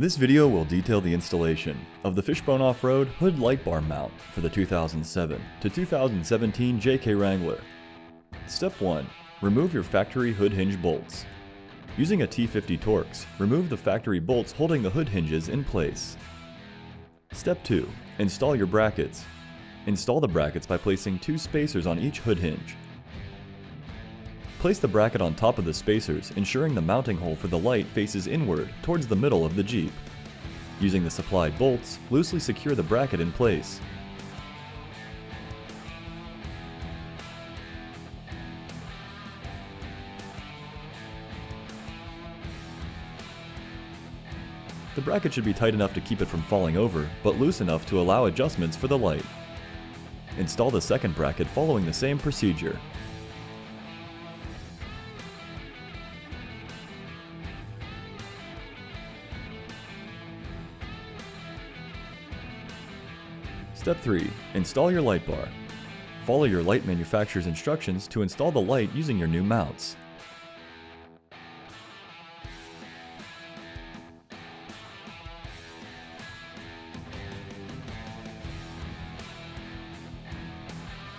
This video will detail the installation of the Fishbone Off-Road hood light bar mount for the 2007 to 2017 JK Wrangler. Step 1. Remove your factory hood hinge bolts. Using a T50 Torx, remove the factory bolts holding the hood hinges in place. Step 2. Install your brackets. Install the brackets by placing 2 spacers on each hood hinge. Place the bracket on top of the spacers, ensuring the mounting hole for the light faces inward towards the middle of the Jeep. Using the supplied bolts, loosely secure the bracket in place. The bracket should be tight enough to keep it from falling over, but loose enough to allow adjustments for the light. Install the second bracket following the same procedure. Step 3. Install your light bar. Follow your light manufacturer's instructions to install the light using your new mounts.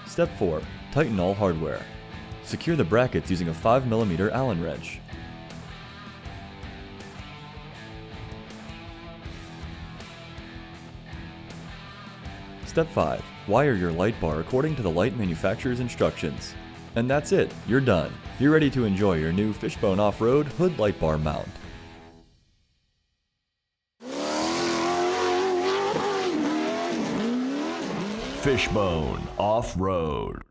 Step 4. Tighten all hardware. Secure the brackets using a 5mm Allen wrench. Step 5. Wire your light bar according to the light manufacturer's instructions. And that's it, you're done. You're ready to enjoy your new Fishbone Off-Road hood light bar mount. Fishbone Off-Road.